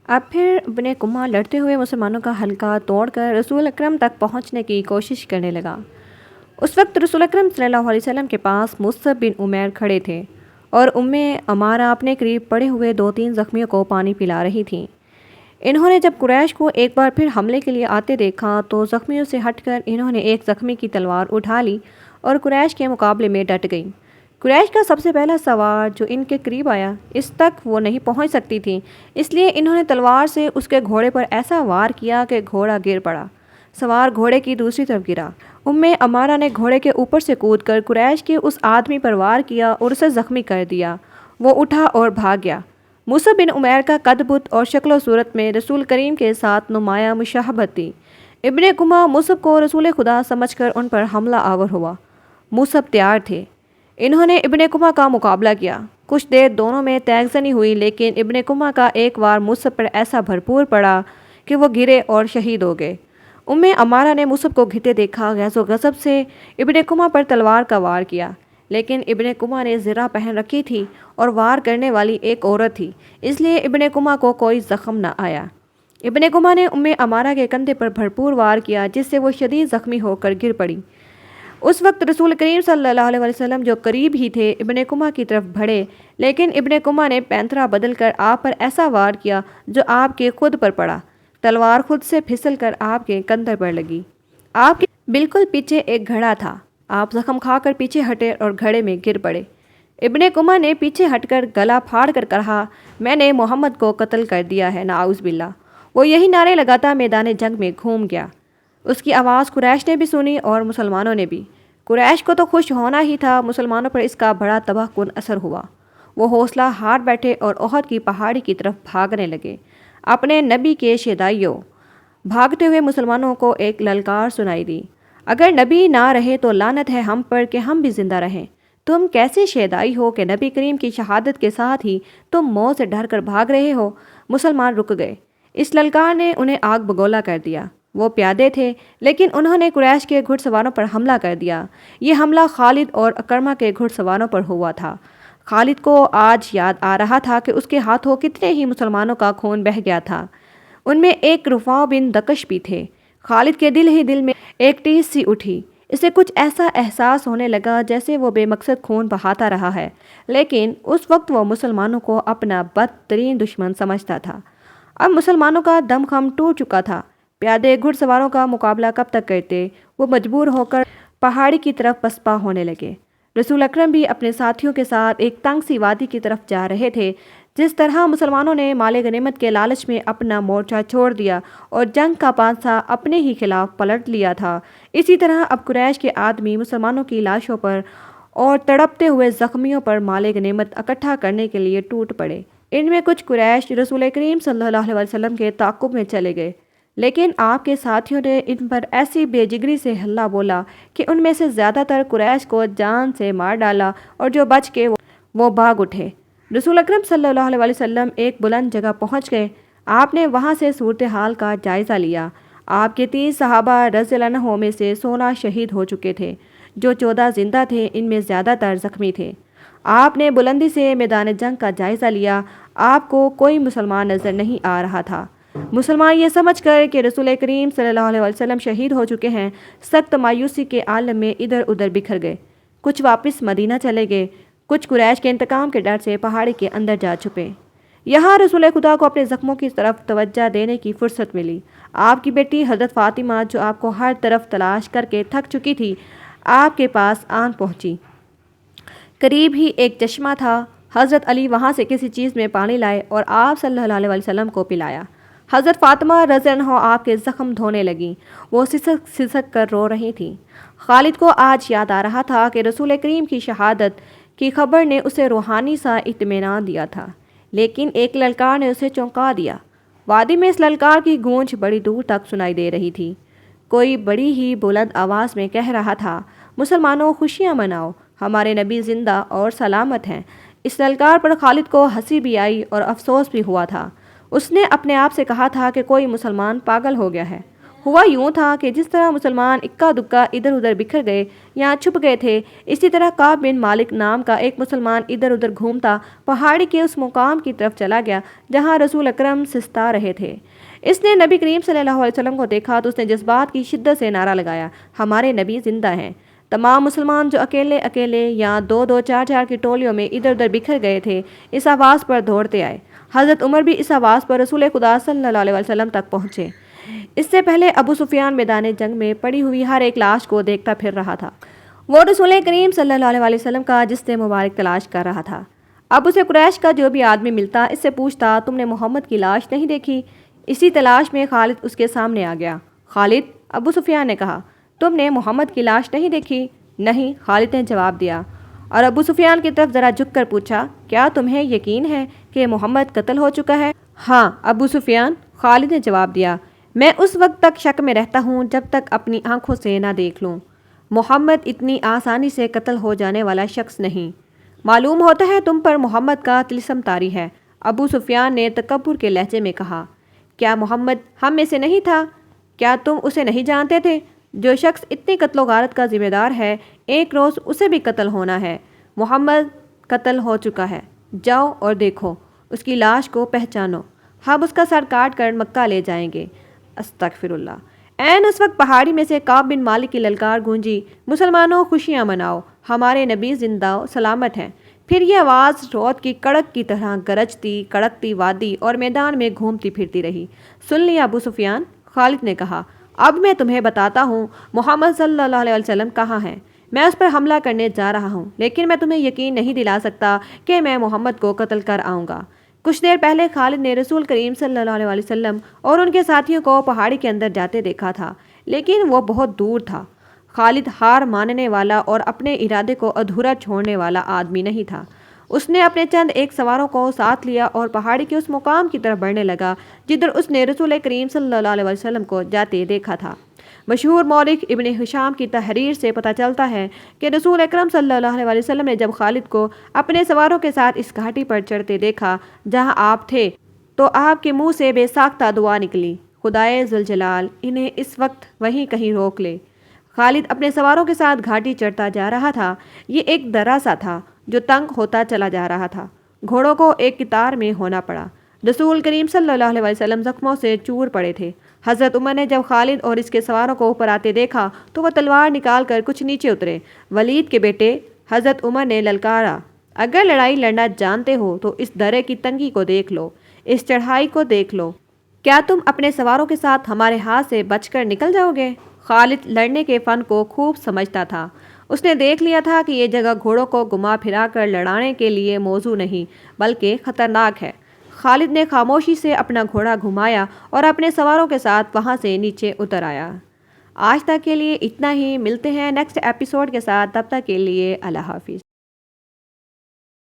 اب پھر ابن کما لڑتے ہوئے مسلمانوں کا حلقہ توڑ کر رسول اکرم تک پہنچنے کی کوشش کرنے لگا۔ اس وقت رسول اکرم صلی اللہ علیہ وسلم کے پاس مصعب بن عمیر کھڑے تھے اور عمارہ اپنے قریب پڑے ہوئے 2-3 زخمیوں کو پانی پلا رہی تھیں۔ انہوں نے جب قریش کو ایک بار پھر حملے کے لیے آتے دیکھا تو زخمیوں سے ہٹ کر انہوں نے ایک زخمی کی تلوار اٹھا لی اور قریش کے مقابلے میں ڈٹ گئیں۔ قریش کا سب سے پہلا سوار جو ان کے قریب آیا اس تک وہ نہیں پہنچ سکتی تھیں، اس لیے انہوں نے تلوار سے اس کے گھوڑے پر ایسا وار کیا کہ گھوڑا گر پڑا۔ سوار گھوڑے کی دوسری طرف گرا۔ عمارہ نے گھوڑے کے اوپر سے کود کر قریش کے اس آدمی پر وار کیا اور اسے زخمی کر دیا۔ وہ اٹھا اور بھاگ گیا۔ مصعب بن عمیر کا قد بت اور شکل و صورت میں رسول کریم کے ساتھ نمایاں مشابہت تھی۔ ابن کما مصعب کو رسول خدا سمجھ کر ان پر حملہ آور ہوا۔ مصعب تیار تھے۔ انہوں نے ابن کما کا مقابلہ کیا۔ کچھ دیر دونوں میں تیغ زنی ہوئی، لیکن ابن کما کا ایک وار مصعب پر ایسا بھرپور پڑا کہ وہ گرے اور شہید ہو گئے۔ عمارہ نے مصعب کو گرتے دیکھا غیظ و غضب سے ابن کما پر تلوار کا وار کیا، لیکن ابن کما نے زرہ پہن رکھی تھی اور وار کرنے والی ایک عورت تھی، اس لیے ابن کما کو کوئی زخم نہ آیا۔ ابن کما نے عمارہ کے کندھے پر بھرپور وار کیا جس سے وہ شدید زخمی ہو کر گر پڑی۔ اس وقت رسول کریم صلی اللہ علیہ وسلم جو قریب ہی تھے ابن کما کی طرف بڑھے، لیکن ابن کما نے پینترا بدل کر آپ پر ایسا وار کیا جو آپ کے خود پر پڑا۔ تلوار خود سے پھسل کر آپ کے کندھے پر لگی۔ آپ کے بالکل پیچھے ایک گھڑا تھا۔ آپ زخم کھا کر پیچھے ہٹے اور گھڑے میں گر پڑے۔ ابن کما نے پیچھے ہٹ کر گلا پھاڑ کر کہا، میں نے محمد کو قتل کر دیا ہے، نعوذ باللہ۔ وہ یہی نعرے لگاتا میدان جنگ میں گھوم گیا۔ اس کی آواز قریش نے بھی سنی اور مسلمانوں نے بھی۔ قریش کو تو خوش ہونا ہی تھا، مسلمانوں پر اس کا بڑا تباہ کن اثر ہوا۔ وہ حوصلہ ہار بیٹھے اور احد کی پہاڑی کی طرف بھاگنے لگے۔ اپنے نبی کے شیدائیوں! بھاگتے ہوئے مسلمانوں کو ایک للکار سنائی دی، اگر نبی نہ رہے تو لعنت ہے ہم پر کہ ہم بھی زندہ رہیں۔ تم کیسے شیدائی ہو کہ نبی کریم کی شہادت کے ساتھ ہی تم موت سے ڈر کر بھاگ رہے ہو؟ مسلمان رک گئے۔ اس للکار نے انہیں آگ بگولا کر دیا۔ وہ پیادے تھے، لیکن انہوں نے قریش کے گھڑ سواروں پر حملہ کر دیا۔ یہ حملہ خالد اور اکرمہ کے گھڑ سواروں پر ہوا تھا۔ خالد کو آج یاد آ رہا تھا کہ اس کے ہاتھوں کتنے ہی مسلمانوں کا خون بہہ گیا تھا۔ ان میں ایک رفاع بن دکش بھی تھے۔ خالد کے دل ہی دل میں ایک ٹیس سی اٹھی۔ اسے کچھ ایسا احساس ہونے لگا جیسے وہ بے مقصد خون بہاتا رہا ہے، لیکن اس وقت وہ مسلمانوں کو اپنا بدترین دشمن سمجھتا تھا۔ اب مسلمانوں کا دم خم ٹوٹ چکا تھا۔ پیادے گھڑ سواروں کا مقابلہ کب تک کرتے؟ وہ مجبور ہو کر پہاڑی کی طرف پسپا ہونے لگے۔ رسول اکرم بھی اپنے ساتھیوں کے ساتھ ایک تنگ سی وادی کی طرف جا رہے تھے۔ جس طرح مسلمانوں نے مال غنیمت کے لالچ میں اپنا مورچہ چھوڑ دیا اور جنگ کا پانسا اپنے ہی خلاف پلٹ لیا تھا، اسی طرح اب قریش کے آدمی مسلمانوں کی لاشوں پر اور تڑپتے ہوئے زخمیوں پر مال غنیمت اکٹھا کرنے کے لیے ٹوٹ پڑے۔ ان میں کچھ قریش رسول کریم صلی اللہ علیہ وسلم کے تعاقب میں چلے گئے، لیکن آپ کے ساتھیوں نے ان پر ایسی بے جگری سے حملہ بولا کہ ان میں سے زیادہ تر قریش کو جان سے مار ڈالا اور جو بچ کے وہ بھاگ اٹھے۔ رسول اکرم صلی اللہ علیہ وسلم ایک بلند جگہ پہنچ گئے۔ آپ نے وہاں سے صورتحال کا جائزہ لیا۔ آپ کے 30 صحابہ رضی اللہ عنہم میں سے 16 شہید ہو چکے تھے۔ جو 14 زندہ تھے ان میں زیادہ تر زخمی تھے۔ آپ نے بلندی سے میدان جنگ کا جائزہ لیا۔ آپ کو کوئی مسلمان نظر نہیں آ رہا تھا۔ مسلمان یہ سمجھ کر کہ رسول کریم صلی اللہ علیہ وسلم شہید ہو چکے ہیں، سخت مایوسی کے عالم میں ادھر ادھر بکھر گئے۔ کچھ واپس مدینہ چلے گئے، کچھ قریش کے انتقام کے ڈر سے پہاڑی کے اندر جا چھپے۔ یہاں رسول خدا کو اپنے زخموں کی طرف توجہ دینے کی فرصت ملی۔ آپ کی بیٹی حضرت فاطمہ جو آپ کو ہر طرف تلاش کر کے تھک چکی تھی، آپ کے پاس آن پہنچی۔ قریب ہی ایک چشمہ تھا۔ حضرت علی وہاں سے کسی چیز میں پانی لائے اور آپ صلی اللہ علیہ وسلم کو پلایا۔ حضرت فاطمہ رضی اللہ عنہا آپ کے زخم دھونے لگیں۔ وہ سسک سسک کر رو رہی تھیں۔ خالد کو آج یاد آ رہا تھا کہ رسول کریم کی شہادت کی خبر نے اسے روحانی سا اطمینان دیا تھا، لیکن ایک للکار نے اسے چونکا دیا۔ وادی میں اس للکار کی گونج بڑی دور تک سنائی دے رہی تھی۔ کوئی بڑی ہی بلند آواز میں کہہ رہا تھا، مسلمانوں خوشیاں مناؤ، ہمارے نبی زندہ اور سلامت ہیں۔ اس للکار پر خالد کو ہنسی بھی آئی اور افسوس بھی ہوا تھا۔ اس نے اپنے آپ سے کہا تھا کہ کوئی مسلمان پاگل ہو گیا ہے۔ ہوا یوں تھا کہ جس طرح مسلمان اکا دکا ادھر ادھر بکھر گئے یا چھپ گئے تھے، اسی طرح کعب بن مالک نام کا ایک مسلمان ادھر ادھر گھومتا پہاڑی کے اس مقام کی طرف چلا گیا جہاں رسول اکرم سستا رہے تھے۔ اس نے نبی کریم صلی اللہ علیہ وسلم کو دیکھا تو اس نے جذبات کی شدت سے نعرہ لگایا، ہمارے نبی زندہ ہیں۔ تمام مسلمان جو اکیلے اکیلے یا دو دو چار چار کی ٹولیوں میں ادھر ادھر بکھر گئے تھے، اس آواز پر دوڑتے آئے۔ حضرت عمر بھی اس آواز پر رسول خدا صلی اللہ علیہ وسلم تک پہنچے۔ اس سے پہلے ابو سفیان میدان جنگ میں پڑی ہوئی ہر ایک لاش کو دیکھتا پھر رہا تھا۔ وہ رسول کریم صلی اللہ علیہ وسلم کا جسم مبارک تلاش کر رہا تھا۔ اب اسے قریش کا جو بھی آدمی ملتا اس سے پوچھتا، تم نے محمد کی لاش نہیں دیکھی؟ اسی تلاش میں خالد اس کے سامنے آ گیا۔ خالد، ابو سفیان نے کہا، تم نے محمد کی لاش نہیں دیکھی؟ نہیں، خالد نے جواب دیا، اور ابو سفیان کی طرف ذرا جھک کر پوچھا، کیا تمہیں یقین ہے کہ محمد قتل ہو چکا ہے؟ ہاں ابو سفیان، خالد نے جواب دیا، میں اس وقت تک شک میں رہتا ہوں جب تک اپنی آنکھوں سے نہ دیکھ لوں۔ محمد اتنی آسانی سے قتل ہو جانے والا شخص نہیں۔ معلوم ہوتا ہے تم پر محمد کا طلسم طاری ہے، ابو سفیان نے تکبر کے لہجے میں کہا۔ کیا محمد ہم میں سے نہیں تھا؟ کیا تم اسے نہیں جانتے تھے؟ جو شخص اتنی قتل و غارت کا ذمہ دار ہے، ایک روز اسے بھی قتل ہونا ہے۔ محمد قتل ہو چکا ہے، جاؤ اور دیکھو، اس کی لاش کو پہچانو، ہم اس کا سر کاٹ کر مکہ لے جائیں گے۔ استغفر اللہ۔ عین اس وقت پہاڑی میں سے کعب بن مالک کی للکار گونجی، مسلمانوں خوشیاں مناؤ، ہمارے نبی زندہ و سلامت ہیں۔ پھر یہ آواز روت کی کڑک کی طرح گرجتی کڑکتی وادی اور میدان میں گھومتی پھرتی رہی۔ سن لیا ابو سفیان؟ خالد نے کہا، اب میں تمہیں بتاتا ہوں محمد صلی اللہ علیہ وسلم کہاں ہیں۔ میں اس پر حملہ کرنے جا رہا ہوں، لیکن میں تمہیں یقین نہیں دلا سکتا کہ میں محمد کو قتل کر آؤں گا۔ کچھ دیر پہلے خالد نے رسول کریم صلی اللہ علیہ وسلم اور ان کے ساتھیوں کو پہاڑی کے اندر جاتے دیکھا تھا، لیکن وہ بہت دور تھا۔ خالد ہار ماننے والا اور اپنے ارادے کو ادھورا چھوڑنے والا آدمی نہیں تھا۔ اس نے اپنے چند ایک سواروں کو ساتھ لیا اور پہاڑی کے اس مقام کی طرف بڑھنے لگا جدھر اس نے رسول کریم صلی اللہ علیہ وسلم کو جاتے دیکھا تھا۔ مشہور مورخ ابن ہشام کی تحریر سے پتہ چلتا ہے کہ رسول اکرم صلی اللہ علیہ وسلم نے جب خالد کو اپنے سواروں کے ساتھ اس گھاٹی پر چڑھتے دیکھا جہاں آپ تھے تو آپ کے منہ سے بے ساختہ دعا نکلی، خدائے ذوالجلال انہیں اس وقت وہیں کہیں روک لے۔ خالد اپنے سواروں کے ساتھ گھاٹی چڑھتا جا رہا تھا۔ یہ ایک درہ سا تھا جو تنگ ہوتا چلا جا رہا تھا۔ گھوڑوں کو ایک قطار میں ہونا پڑا۔ رسول کریم صلی اللہ علیہ وسلم زخموں سے چور پڑے تھے۔ حضرت عمر نے جب خالد اور اس کے سواروں کو اوپر آتے دیکھا تو وہ تلوار نکال کر کچھ نیچے اترے۔ ولید کے بیٹے، حضرت عمر نے للکارا، اگر لڑائی لڑنا جانتے ہو تو اس درے کی تنگی کو دیکھ لو، اس چڑھائی کو دیکھ لو، کیا تم اپنے سواروں کے ساتھ ہمارے ہاتھ سے بچ کر نکل جاؤ گے؟ خالد لڑنے کے فن کو خوب سمجھتا تھا۔ اس نے دیکھ لیا تھا کہ یہ جگہ گھوڑوں کو گھما پھرا کر لڑانے کے لیے موزوں نہیں بلکہ خطرناک ہے۔ خالد نے خاموشی سے اپنا گھوڑا گھمایا اور اپنے سواروں کے ساتھ وہاں سے نیچے اتر آیا۔ آج تک کے لیے اتنا ہی، ملتے ہیں نیکسٹ ایپیسوڈ کے ساتھ، تب تک کے لیے اللہ حافظ۔